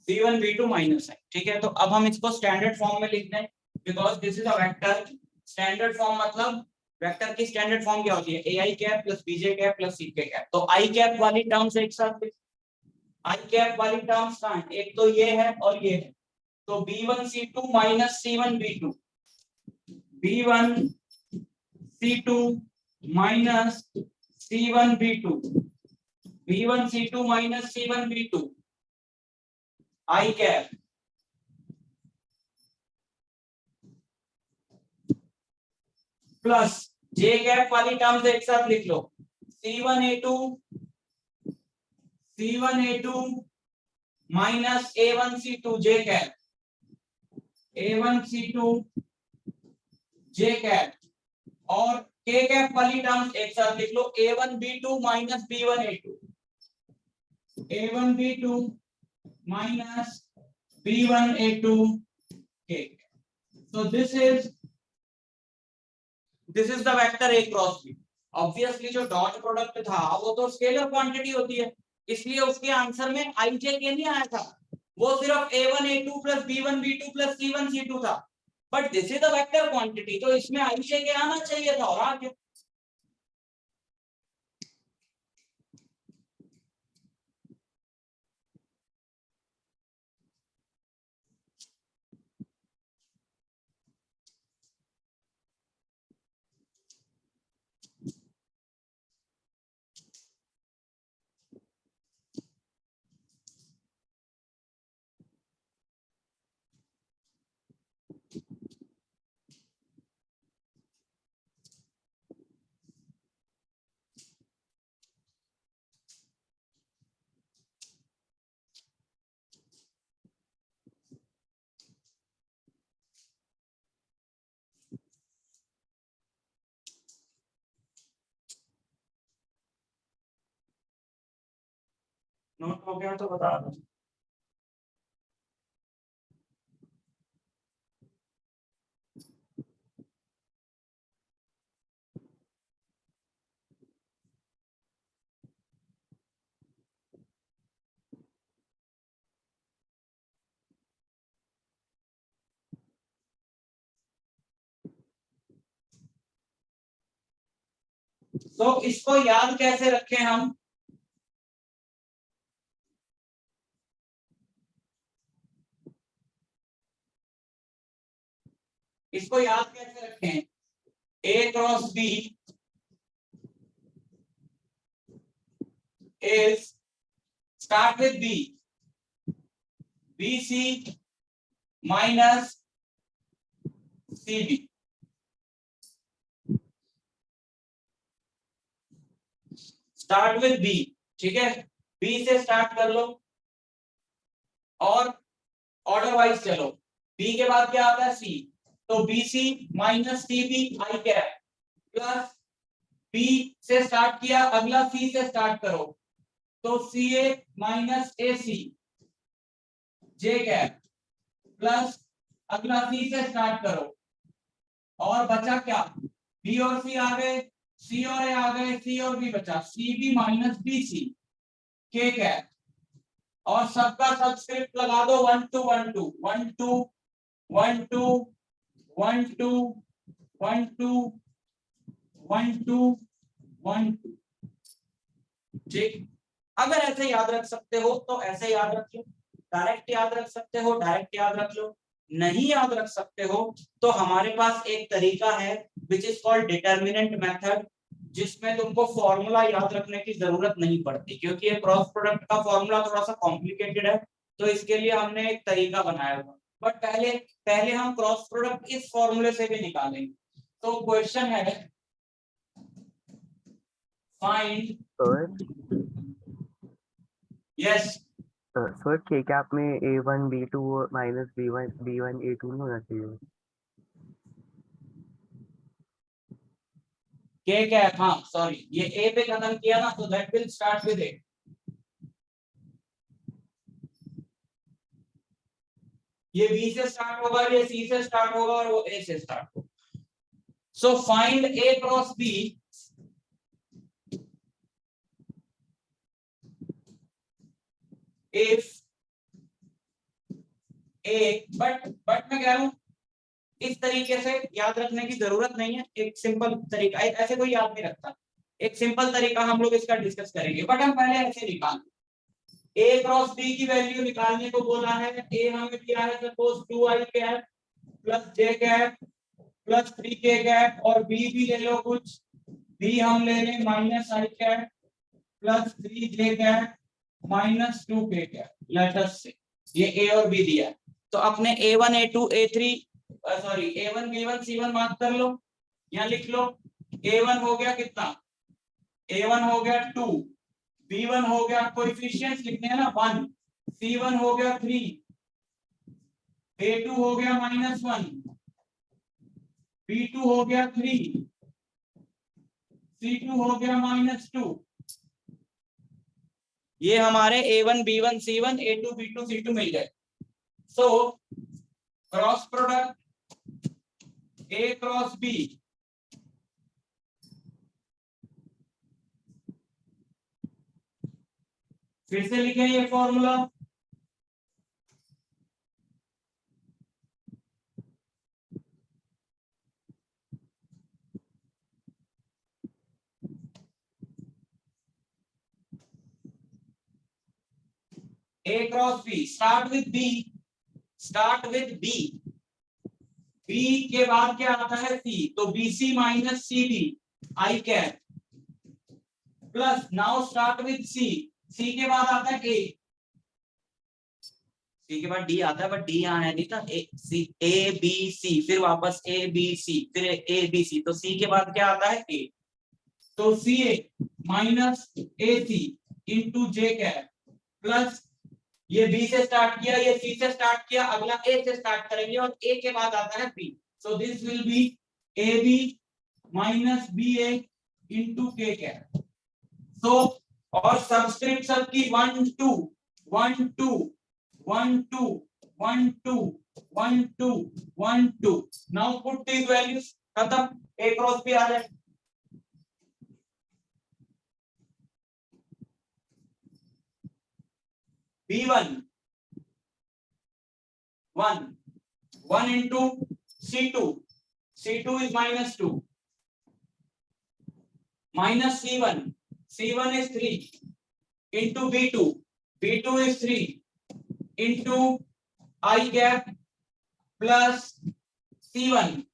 C1 B2 minus I. ठीक है, तो अब हम इसको standard form में लिखते हैं because this is a vector. Standard form मतलब वेक्टर की स्टैंडर्ड फॉर्म क्या होती है? AI cap plus BJ cap plus CK cap. तो I कैप वाली टर्म्स एक साथ लिख. I कैप वाली टर्म्स कहां है? एक तो ये है और ये है. तो B1 C2 minus C1 B2. B1 C2 minus C1 B2. B1 C2 minus C1 B2. I cap plus J cap वाली टर्म्स एक साथ लिख लो. C1 A2 minus A1 C2 J cap. A1 C2 J cap और K cap वाली terms एक साथ लिख लो. A1 B2 minus B1 A2. A1 B2 minus B1 A2 K. So this is the vector A cross B. Obviously जो dot product था वो तो scalar quantity होती है, इसलिए उसके आंसर में IJ के नहीं आया था. वो सिर्फ A1 A2 plus B1 B2 plus C1 C2 था. But this is the vector quantity, तो इसमें IJ के आना चाहिए था और आ गया. नोट हो गया तो बता दो. तो इसको याद कैसे रखें हम? इसको याद कैसे रखें? A cross B is start with B. BC minus CB. Start with B, ठीक है, बी से स्टार्ट कर लो और ऑर्डर वाइज चलो। बी के बाद क्या आता है सी, तो B C minus C B I cap plus B से स्टार्ट किया, अगला सी से स्टार्ट करो, तो C A minus A C J cap plus अगला सी से स्टार्ट करो, और बचा क्या, बी और सी आ गए, सी और ए आ गए, सी और बी बचा, C B minus B C K cap, और सबका सबस्क्रिप्ट लगा दो 1 2 1 2 1 2 1 2 1 2 1 2 1 2 1 2, ठीक। अगर ऐसे याद रख सकते हो तो ऐसे याद रख लो, डायरेक्ट याद रख सकते हो डायरेक्ट याद रख लो, नहीं याद रख सकते हो तो हमारे पास एक तरीका है which is called determinant method, जिसमें तुमको फॉर्मूला याद रखने की जरूरत नहीं पड़ती, क्योंकि ये क्रॉस प्रोडक्ट का फॉर्मूला थोड़ा सा कॉम्प्लिकेटेड है, तो इसके लिए हमने एक तरीका बनाया हुआ। बट पहले पहले हम क्रॉस प्रोडक्ट इस फॉर्मूले से भी निकालेंगे। तो क्वेश्चन है फाइंड, सर यस सर के कैप में A1 B2 minus B1 A2 नहीं होना चाहिए? के कैप, हाँ सॉरी, ये ए पे खत्म किया ना, तो दैट विल स्टार्ट विद ए, ये बी से स्टार्ट होगा, ये सी से स्टार्ट होगा, और वो ए से स्टार्ट होगा। So find A cross B if A, but मैं कह रहा हूं इस तरीके से याद रखने की जरूरत नहीं है, एक सिंपल तरीका, ऐसे कोई याद नहीं रखता, एक सिंपल तरीका हम लोग इसका डिस्कस करेंगे, बट हम पहले ऐसे निकाल, ए क्रॉस बी की वैल्यू निकालने को बोला है, ए हमें दिया है suppose 2i cap plus j cap plus 3k cap, और बी भी ले लो कुछ, बी हम ले लें minus i cap plus 3j cap minus 2k cap, let us से ये ए और बी दिया है, तो अपने a1 a2 a3 sorry a1 b1 c1 mark कर लो, यहाँ लिख लो, a1 हो गया कितना, a1 हो गया 2, b1 हो गया कोएफिशिएंट्स लिखने हैं ना 1, c1 हो गया 3, a2 हो गया -1, b2 हो गया 3, c2 हो गया -2, ये हमारे a1 b1 c1 a2 b2 c2 मिल गए। So cross product a cross b फिर से लिखें ये formula, a cross b, start with b, start with b, b के बाद क्या आता है c, तो bc minus cd I cap plus, now start with c, c के बाद आता है a, c के बाद d आता है, बट d यहाँ है नहीं था, a b c फिर वापस a b c फिर a b c, तो c के बाद क्या आता है a, तो C A minus A C into J cap plus, ये बी से स्टार्ट किया, ये सी से स्टार्ट किया, अगला ए से स्टार्ट करेंगे, और ए के बाद आता है B, so this will be A B minus B A into K cap. So और सबस्क्रिप्ट सबकी 1 2 1 2 1 2 1 2 1 2 1 2, नाउ पुट दीस वैल्यूज, खत्म, ए क्रॉस बी आ जाए, B1 1 into C2, C2 is -2 minus C1 is 3 into B2 is 3 into I gap plus C1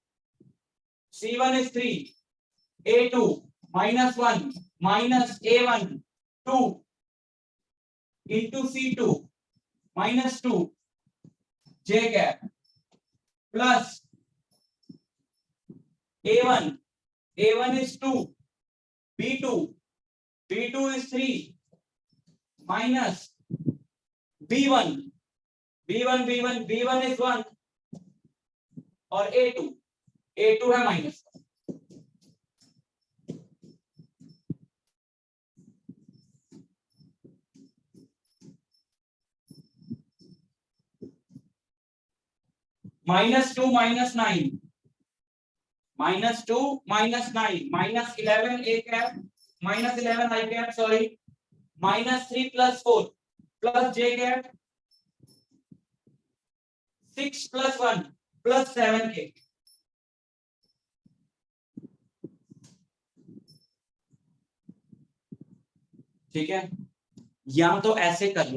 is 3 A2 -1 minus A1 2 into C2 -2 J gap plus A1 is 2 B2 B2 is 3 minus B1 is 1 और A2 है minus -2 -9 -2 -9 -11 A cap -11 I cap sorry -3 + 4 + J cap 6 + 1 + 7 K ठीक है या तो ऐसे कर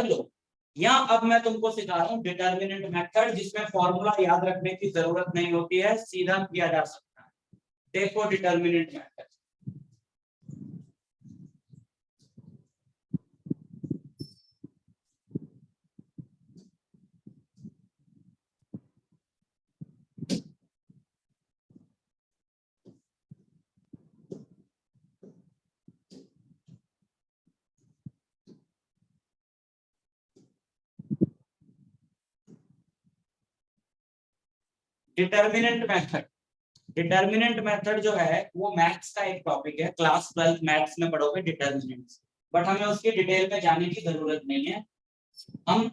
लो या अब मैं तुमको सिखा रहा हूं डिटर्मिनेंट मेथड जिसमें फॉर्मूला याद रखने की जरूरत नहीं होती है सीधा किया जा सकता है देखो डिटर्मिनेंट मेथड डिटर्मिनेंट मेथड जो है वो मैथ्स का एक टॉपिक है क्लास 12 मैथ्स में पढ़ोगे डिटर्मिनेंट्स बट हमें उसकी डिटेल में जाने की जरूरत नहीं है हम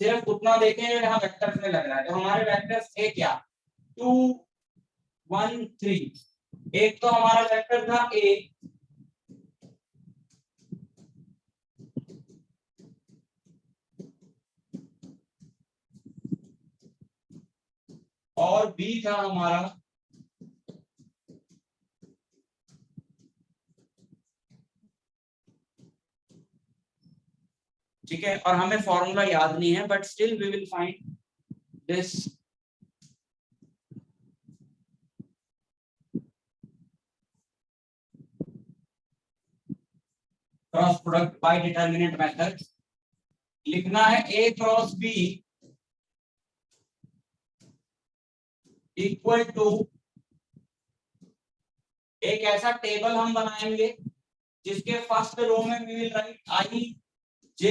सिर्फ उतना देखें यहाँ वेक्टर्स में लग रहा है तो हमारे वेक्टर्स थे क्या 2 1 3 एक तो हमारा वेक्टर था ए और बी था हमारा ठीक है और हमें फॉर्मूला याद नहीं है but still we will find this cross product by determinant method लिखना है A cross B equal to एक ऐसा टेबल हम बनाएंगे जिसके फर्स्ट रो में we will write I J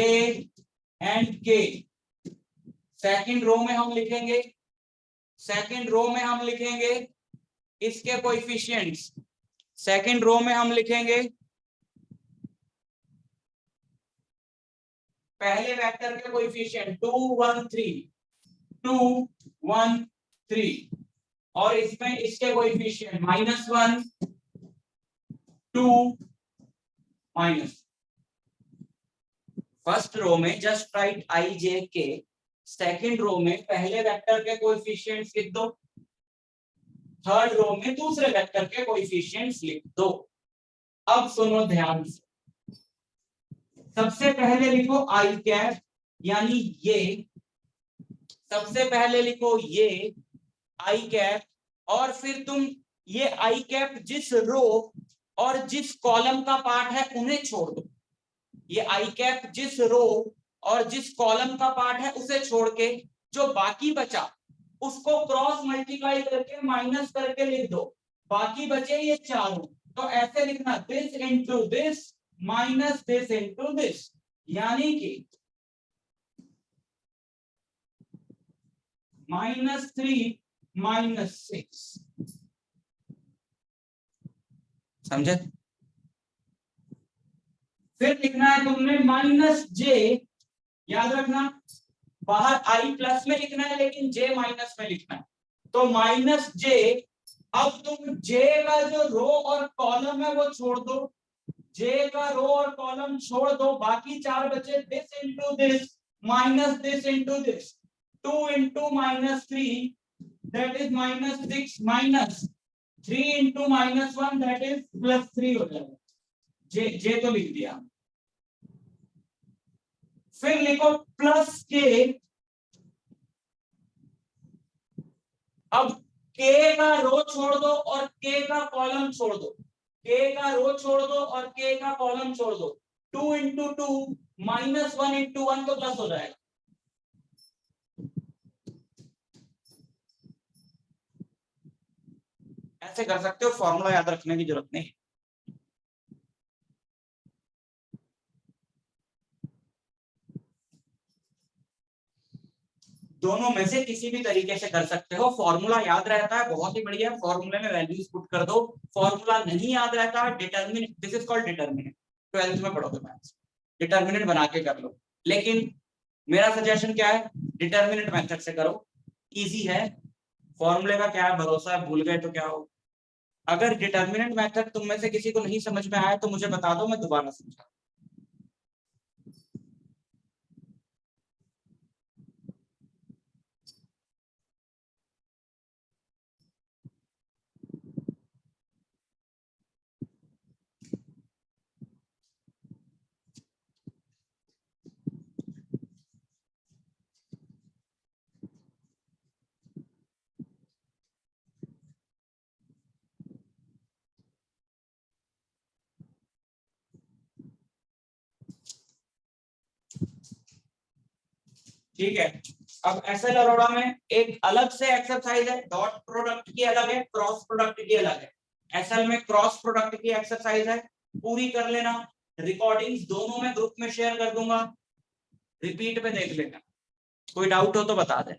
and K second row में हम लिखेंगे इसके कोएफिशिएंट्स सेकंड रो में हम लिखेंगे पहले वेक्टर के कोएफिशिएंट 2 1 3 और इसमें इसके कोएफिशिएंट -1 2 माइनस फर्स्ट रो में just write I J K second row में पहले वेक्टर के कोएफिशिएंट्स लिख दो थर्ड रो में दूसरे वेक्टर के कोएफिशिएंट्स लिख दो अब सुनो ध्यान से सबसे पहले लिखो I कैप यानी ये सबसे पहले लिखो ये I कैप और फिर तुम ये I कैप जिस रो और जिस कॉलम का पार्ट है उन्हें छोड़ दो ये I कैप जिस रो और जिस कॉलम का पार्ट है उसे छोड़ के जो बाकी बचा उसको क्रॉस मल्टीप्लाई करके माइनस करके लिख दो बाकी बचे ये चारों तो ऐसे लिखना this into this minus this into this यानी कि -3 -6 समझे फिर लिखना है तुमने -j याद रखना बाहर I प्लस में लिखना है लेकिन j माइनस में लिखना है तो -j अब तुम j का जो रो और कॉलम है वो छोड़ दो j का रो और कॉलम छोड़ दो बाकी चार बचे this into this minus this into this 2 into -3 that is -6 minus 3 into -1 that is +3 हो जाएगा जे तो लिख दिया फिर लिखो प्लस के अब k का रो छोड़ दो और k का कॉलम छोड़ दो k का रो छोड़ दो और k का कॉलम छोड़ दो 2 into 2 -1 into 1 तो प्लस हो जाएगा ऐसे कर सकते हो फॉर्मूला याद रखने की जरूरत नहीं दोनों में से किसी भी तरीके से कर सकते हो, फॉर्मूला याद रहता है बहुत ही बढ़िया, फॉर्मूले में वैल्यूज पुट कर दो। फॉर्मूला नहीं याद रहता है, determinant, this is called determinant, 12th में पढ़ोगे मैथ्स, डिटरमिनेंट बना के कर लो। लेकिन मेरा सजेशन क्या है, डिटरमिनेंट मेथड से करो, इजी है। फॉर्मूले का क्या है भरोसा है, भूल गए तो क्या हो। अगर डिटरमिनेंट मेथड तुम में से किसी को नहीं समझ में आया तो मुझे बता दो, मैं दोबारा समझा। ठीक है, अब एसएल अरोड़ा में एक अलग से एक्सरसाइज है, डॉट प्रोडक्ट की अलग है, क्रॉस प्रोडक्ट की अलग है। एसएल में क्रॉस प्रोडक्ट की एक्सरसाइज है, पूरी कर लेना। रिकॉर्डिंग्स दोनों में ग्रुप में शेयर कर दूंगा, रिपीट पे देख लेना, कोई डाउट हो तो बता दें।